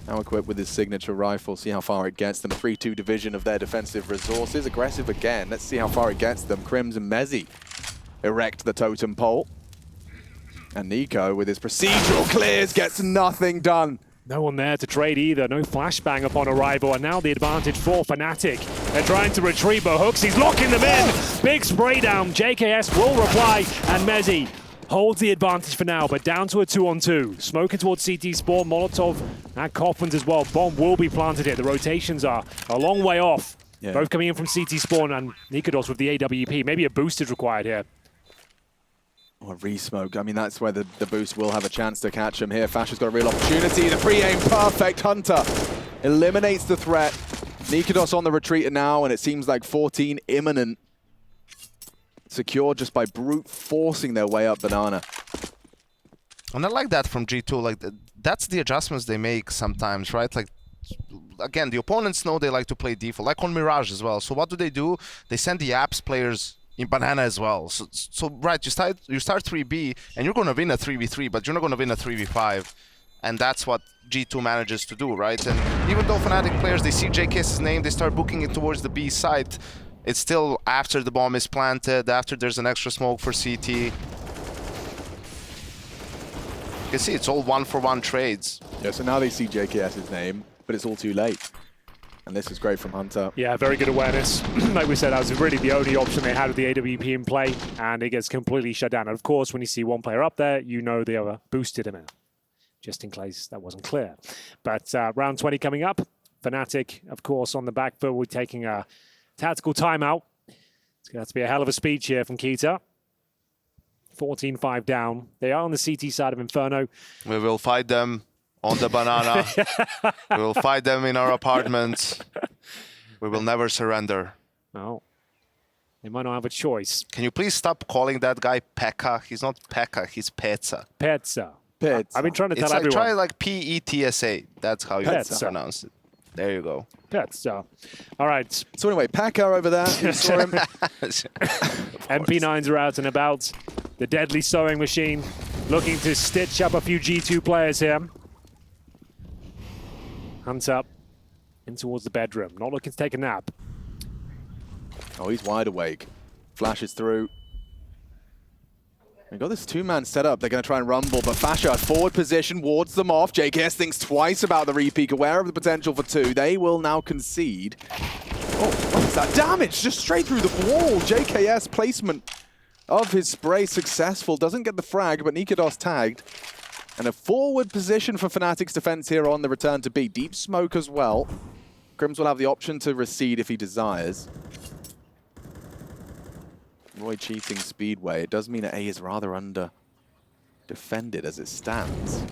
Now equipped with his signature rifle, see how far it gets them. 3-2 division of their defensive resources. Aggressive again. Let's see how far it gets them. Crims and Mezzy erect the totem pole. And Niko, with his procedural clears, gets nothing done. No one there to trade either. No flashbang upon arrival. And now the advantage for fnatic. They're trying to retreat, but Hooks, he's locking them in. Big spray down. JKS will reply. And Mezzy holds the advantage for now, but down to a 2-on-2. Smoking towards CT Spawn. Molotov and Coffins as well. Bomb will be planted here. The rotations are a long way off. Yeah. Both coming in from CT Spawn, and Niko with the AWP. Maybe a boost is required here. Or re-smoke. I mean, that's where the boost will have a chance to catch him here. Fasha's got a real opportunity. The pre-aim perfect. Hunter eliminates the threat. Niko on the retreat now, and it seems like 14 imminent. secured just by brute forcing their way up Banana. And I like that from G2. Like that's the adjustments they make sometimes, right? Like again, the opponents know they like to play default, like on Mirage as well. So what do? They send the apps players in Banana as well. So right, you start 3B and you're gonna win a 3v3, but you're not gonna win a 3v5. And that's what G2 manages to do, right? And even though Fnatic players, they see JKS's name, they start booking it towards the B site. It's still after the bomb is planted, after there's an extra smoke for CT. You can see it's all 1-for-1 trades. Yeah, so now they see JKS's name, but it's all too late. And this is great from Hunter. Yeah, very good awareness. Like we said, that was really the only option they had with the AWP in play, and it gets completely shut down. And of course, when you see one player up there, you know the other boosted him out. Just in case that wasn't clear. But round 20 coming up. Fnatic, of course, on the back foot. We're taking a tactical timeout. It's going to have to be a hell of a speech here from Kita. 14-5 down. They are on the CT side of Inferno. We will fight them on the Banana. We will fight them in our apartments. We will never surrender. No. They might not have a choice. Can you please stop calling that guy Pekka? He's not Pekka, he's Petsa. Petsa. Petsa. I've been trying to tell It's like, everyone. try like P-E-T-S-A. That's how you Petsa. pronounce it. There you go. Petsa. All right. So anyway, Packer over there, you saw him. MP9s are out and about. The deadly sewing machine looking to stitch up a few G2 players here. Hunt up in towards the bedroom. Not looking to take a nap. Oh, he's wide awake. Flashes through. We've got this two-man setup. They're going to try and rumble, but Fasha, forward position, wards them off. JKS thinks twice about the repeak, aware of the potential for two. They will now concede. Oh, what's that damage? Just straight through the wall. JKS placement of his spray successful. Doesn't get the frag, but Niko's tagged. And a forward position for Fnatic's defense here on the return to B. Deep smoke as well. Crims will have the option to recede if he desires. Roy cheating Speedway. It does mean that A is rather under defended as it stands.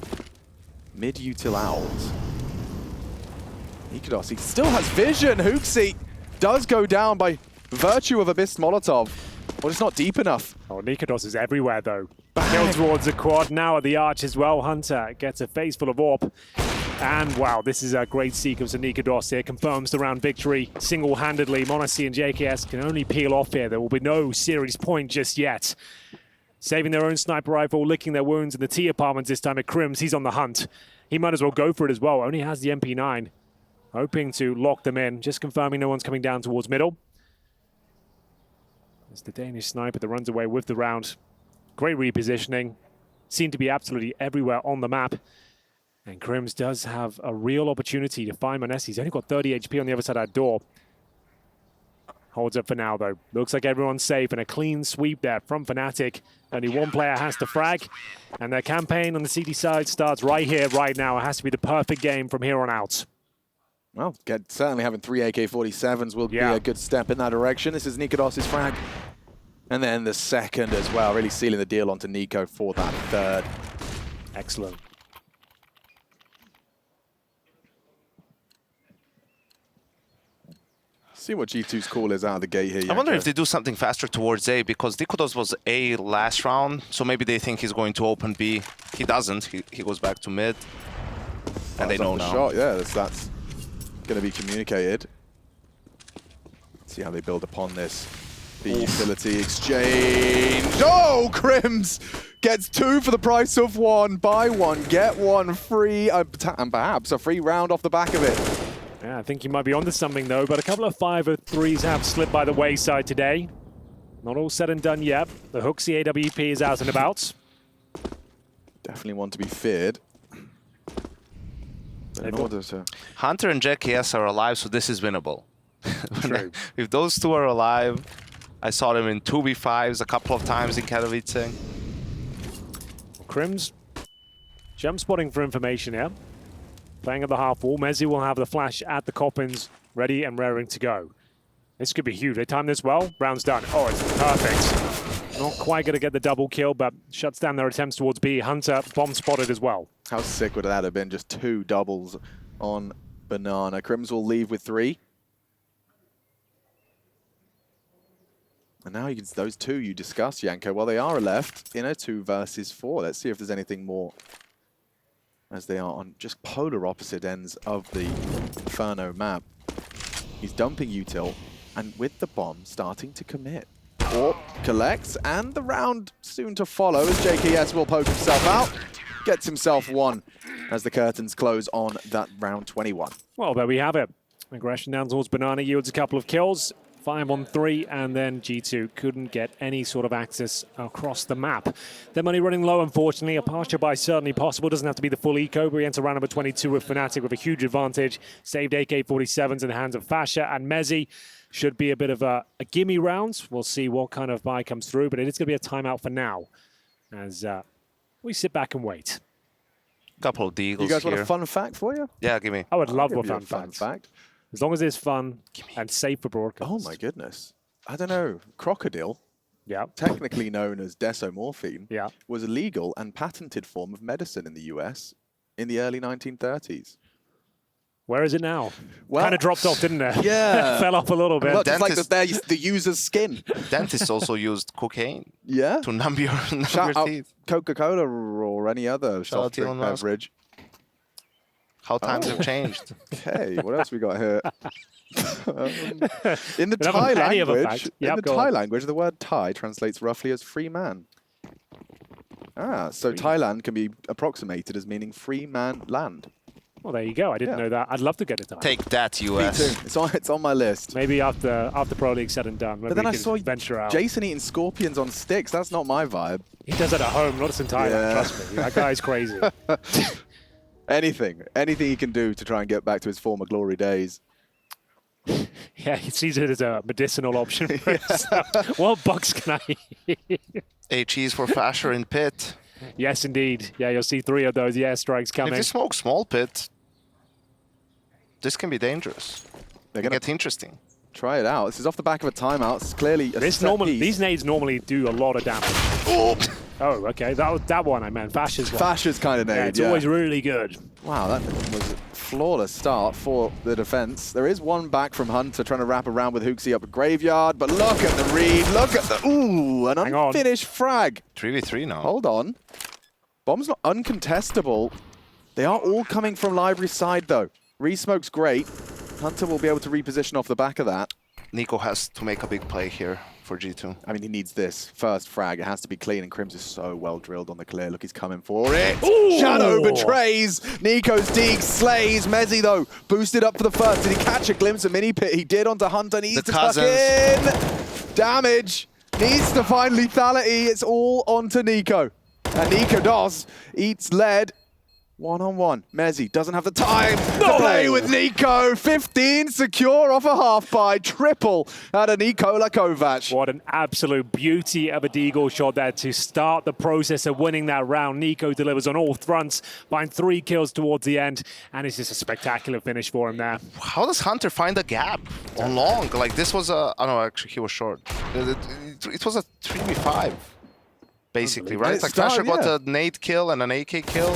Mid-util out. Nikodos, he still has vision. Hooksy does go down by virtue of Abyss Molotov. Well, it's not deep enough. Oh, Nikodos is everywhere, though. Kill towards the quad, now at the arch as well. Hunter gets a face full of AWP. And wow, this is a great sequence of Nikodos here. Confirms the round victory single-handedly. m0NESY and JKS can only peel off here. There will be no series point just yet. Saving their own sniper rifle, licking their wounds in the T apartments this time at Crims. He's on the hunt. He might as well go for it as well. Only has the MP9. Hoping to lock them in. Just confirming no one's coming down towards middle. It's the Danish sniper that runs away with the round. Great repositioning. Seemed to be absolutely everywhere on the map. And Crims does have a real opportunity to find m0NESY. He's only got 30 HP on the other side of that door. Holds up for now, though. Looks like everyone's safe, and a clean sweep there from Fnatic. Only one player has to frag, and their campaign on the CT side starts right here, right now. It has to be the perfect game from here on out. Well, certainly having 3 AK-47s will be a good step in that direction. This is Nikodos' frag. And then the second as well, really sealing the deal onto Niko for that third. Excellent. See what G2's call is out of the gate here. I wonder if they do something faster towards A, because Nikodos was A last round, so maybe they think he's going to open B. He doesn't. He goes back to mid. And they know now. Shot. Yeah, that's going to be communicated. Let's see how they build upon this. The utility exchange. Oh, Crims gets 2 for the price of 1. Buy 1, get 1 free, and perhaps a free round off the back of it. Yeah, I think he might be onto something, though, but a couple of 5-3s have slipped by the wayside today. Not all said and done yet. The Hooksy AWP is out and about. Definitely one to be feared. Hunter and JKS are alive, so this is winnable. True. If those two are alive, I saw them in 2v5s a couple of times in Katowice. Crims, jump spotting for information here. Playing at the half wall. m0NESY will have the flash at the Coppins, ready and raring to go. This could be huge. They time this well. Round's done. Oh, it's perfect. Not quite going to get the double kill, but shuts down their attempts towards B. Hunter, bomb spotted as well. How sick would that have been? Just 2 doubles on Banana. Crims will leave with 3. And now you can, those two you discussed, Yanko, well, they are left in a 2 versus 4. Let's see if there's anything more, as they are on just polar opposite ends of the Inferno map. He's dumping util, and with the bomb starting to commit. Or collects, and the round soon to follow as JKS will poke himself out. Gets himself one as the curtains close on that round 21. Well, there we have it. Aggression down towards Banana yields a couple of kills. 5 on 3, and then G2 couldn't get any sort of access across the map. Their money running low, unfortunately. A pasture buy certainly possible. Doesn't have to be the full eco. We enter round number 22 with fnatic with a huge advantage. Saved AK-47s in the hands of Fasha and Mezzi. Should be a bit of a gimme round. We'll see what kind of buy comes through, but it is going to be a timeout for now as we sit back and wait. Couple of deagles. You guys here. want a fun fact for you? Yeah, give me. I would love I'll a give you fun fact. fact. As long as it's fun and safe for broadcast. Oh my goodness. I don't know. Crocodile, Yeah. technically known as desomorphine, Yeah. was a legal and patented form of medicine in the US in the early 1930s. Where is it now? Well, Kind of dropped off, didn't it? Yeah. Fell off a little bit. Look, it's like Dentist- the user's skin. Dentists also used cocaine Yeah. to numb your Shout out teeth. Coca-Cola or any other Shout out soft drink Elon Musk. beverage. How times have changed. Okay, what else we got here? In the We have a Thai penny of a language, fact. Yep, in the go Thai on. language, the word Thai translates roughly as free man. So Thailand can be approximated as meaning free man land. Well, there you go. I didn't Yeah. know that. I'd love to get it done. Take that, Me US. too. It's on my list. Maybe after Pro League said and done. Maybe But then we I can saw venture out. Jason eating scorpions on sticks. That's not my vibe. He does it at home, not just in Thailand. Yeah. Trust me. That guy's crazy. Anything he can do to try and get back to his former glory days. Yeah, he sees it as a medicinal option for himself. What bugs can I eat? A cheese for Fasher in pit. Yes, indeed. Yeah, you'll see 3 of those strikes If coming. you smoke small pit, this can be dangerous. They're It going to gets interesting. try it out. This is off the back of a timeout. It's clearly a set piece. These nades normally do a lot of damage. Oh, okay. That one I meant. Fasha's one. Fasha's kind of nade, Yeah, it's always really good. Wow, that was a flawless start for the defense. There is one back from Hunter trying to wrap around with Hooksy up a graveyard, but look at the read, look at the... Ooh, an Hang on. unfinished frag. 3v3 now. Hold on. Bomb's not uncontestable. They are all coming from Library's side, though. Resmoke's great. Hunter will be able to reposition off the back of that. Niko has to make a big play here for G2. I mean, he needs this first frag. It has to be clean, and Crims is so well drilled on the clear. Look, he's coming for it. Ooh! Shadow betrays. Niko's Deeg slays. Mezzi, though, boosted up for the first. Did he catch a glimpse of Mini Pit? He did onto Hunter. Needs The to tuck in. Damage. Needs to find lethality. It's all onto Niko. And Niko does. Eats lead. One-on-one. Mezzi doesn't have the time to play with Niko. 15 secure off a half by triple out of Nikola Kovac. What an absolute beauty of a deagle shot there to start the process of winning that round. Niko delivers on all fronts, buying 3 kills towards the end, and it's just a spectacular finish for him there. How does Hunter find a gap on long? Like this was a... Oh no, actually he was short. It was a 3v5, basically, right? It's Like Fasher done, got a nade kill and an AK kill.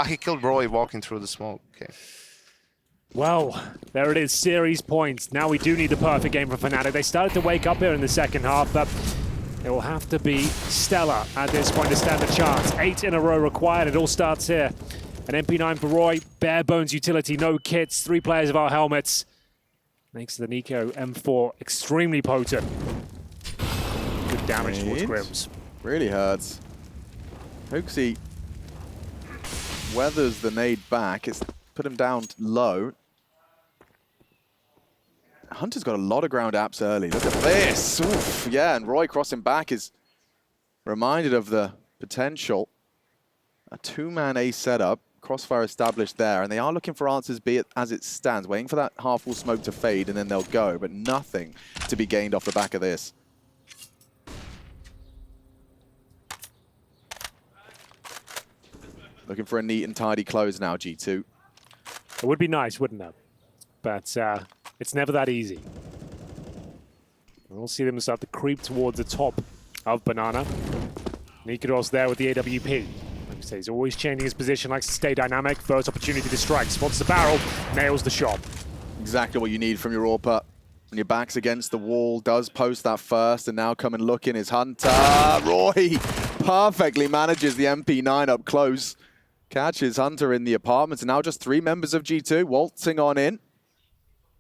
He killed Roy walking through the smoke. Okay. Well, there it is, series points. Now we do need the perfect game for Fnatic. They started to wake up here in the second half, but it will have to be stellar at this point to stand a chance. 8 in a row required. It all starts here. An MP9 for Roy, bare bones utility, no kits, 3 players of our helmets. Makes the Niko M4 extremely potent. Good damage towards Grims. Really hurts. Hooksy weathers the nade back. It's put him down low. Hunter's got a lot of ground apps early. Look at this. Oof. Yeah, and Roy crossing back is reminded of the potential. A 2-man A setup. Crossfire established there, and they are looking for answers, be it as it stands, waiting for that half-wall smoke to fade, and then they'll go, but nothing to be gained off the back of this. Looking for a neat and tidy close now, G2. It would be nice, wouldn't it? But it's never that easy. We'll see them start to creep towards the top of Banana. Niko's there with the AWP. Like I say, he's always changing his position, likes to stay dynamic. First opportunity to strike, spots the barrel, nails the shot. Exactly what you need from your AWP. When your back's against the wall, does post that first, and now come and look in is Hunter. Roy perfectly manages the MP9 up close. Catches Hunter in the apartments, and now just 3 members of G2 waltzing on in.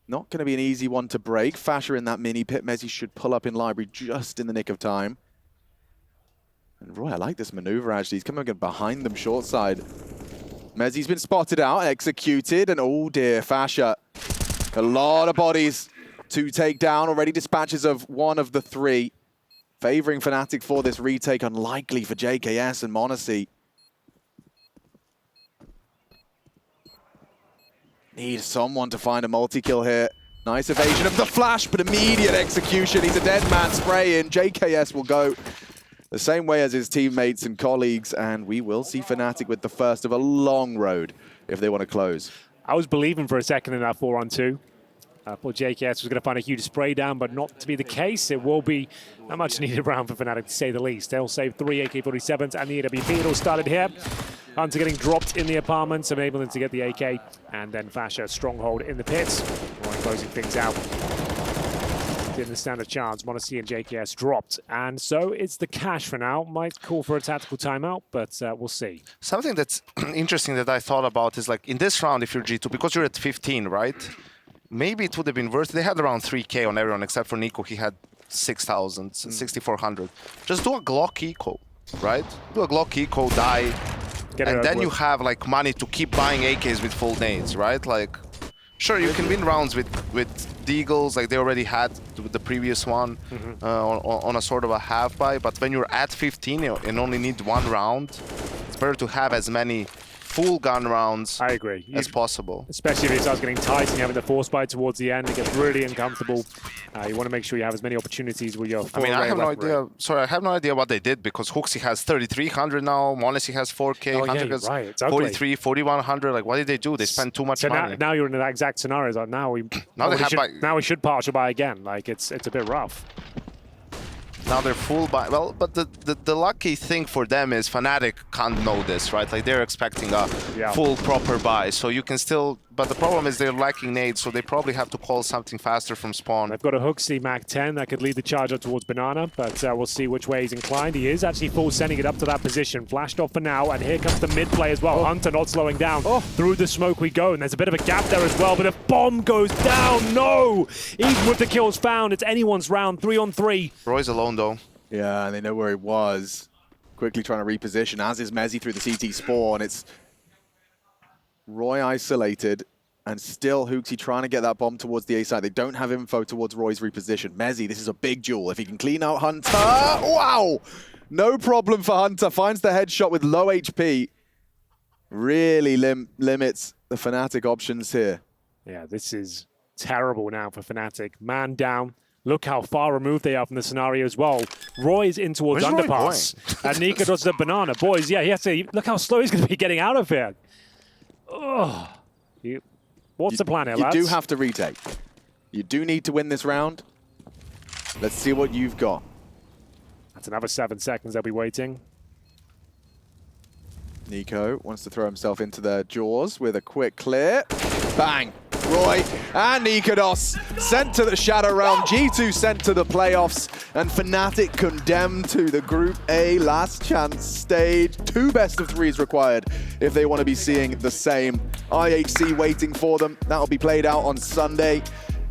Not going to be an easy one to break. Fasher in that mini pit. Mezzi should pull up in library just in the nick of time. And Roy, I like this maneuver actually. He's coming behind them short side. Mezzi's been spotted out, executed, and oh dear, Fasher. A lot of bodies to take down. Already dispatches of 1 of the 3. Favoring fnatic for this retake. Unlikely for JKS and m0NESY. Need someone to find a multi-kill here. Nice evasion of the flash, but immediate execution. He's a dead man spray in. JKS will go the same way as his teammates and colleagues, and we will see fnatic with the first of a long road if they want to close. I was believing for a second in that 4-on-2. I thought JKS was going to find a huge spray down, but not to be the case. It will be a much needed round for fnatic, to say the least. They'll save 3 AK-47s and the AWP. It all started here. Hunter getting dropped in the apartments, enabling to get the AK, and then Fasher stronghold in the pits. Roy closing things out. Didn't stand a chance. m0NESY and JKS dropped, and so it's the cash for now. Might call for a tactical timeout, but we'll see. Something that's interesting that I thought about is like in this round, if you're G2, because you're at 15, right? Maybe it would have been worth it. They had around 3K on everyone except for Niko. He had 6,000, 6,400. Just do a Glock eco, right? Do a Glock eco, die. And then you have like money to keep buying AKs with full nades, right? Like, sure, you can win rounds with Deagles, like they already had with the previous one, on a sort of a half buy. But when you're at 15 and only need 1 round, it's better to have as many full gun rounds I agree. as possible. Especially if it starts getting tight and you're having the force buy towards the end, it gets really uncomfortable. You want to make sure you have as many opportunities with your I mean, I have no idea. Sorry, I have no idea what they did, because HooXi has 3,300 now, m0NESY has 4K, Hunter has 43, 4,100. Like, what did they do? They spent too much money. Now you're in that exact scenario. Like now we should partial buy again. Like it's a bit rough. Now they're full buy. Well, but the lucky thing for them is fnatic can't know this, right? Like they're expecting a full proper buy, so you can still. But the problem is they're lacking nades, so they probably have to call something faster from spawn. They've got a HooXi Mac 10 that could lead the charge up towards Banana, but we'll see which way he's inclined. He is actually full sending it up to that position. Flashed off for now, and here comes the mid play as well. Hunter not slowing down. Through the smoke we go, and there's a bit of a gap there as well, but a bomb goes down. No! Even with the kills found, it's anyone's round, 3-on-3. Roy's alone though. Yeah, and they know where he was. Quickly trying to reposition, as is Mezzi through the CT spawn. It's Roy isolated, and still HooXi trying to get that bomb towards the A side. They don't have info towards Roy's reposition. Mezzi, this is a big duel. If he can clean out Hunter, wow! No problem for Hunter. Finds the headshot with low HP. Really limits the fnatic options here. Yeah, this is terrible now for fnatic. Man down. Look how far removed they are from the scenario as well. Roy's in towards underpass. And Niko does the banana. Boys, yeah, he has to. Look how slow he's going to be getting out of here. Oh. What's the plan here, lads? You do have to retake. You do need to win this round. Let's see what you've got. That's another 7 seconds they'll be waiting. Niko wants to throw himself into their jaws with a quick clear. Bang! Roy and Nikodos sent to the Shadow Realm. G2 sent to the playoffs. And fnatic condemned to the Group A last chance stage. 2 best of 3s required if they want to be seeing the same. IHC waiting for them. That'll be played out on Sunday.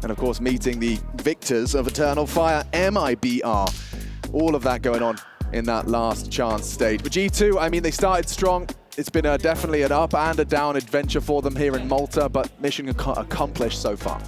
And of course, meeting the victors of Eternal Fire, MIBR. All of that going on in that last chance stage. But G2, I mean, they started strong. It's been definitely an up and a down adventure for them here in Malta, but mission accomplished so far.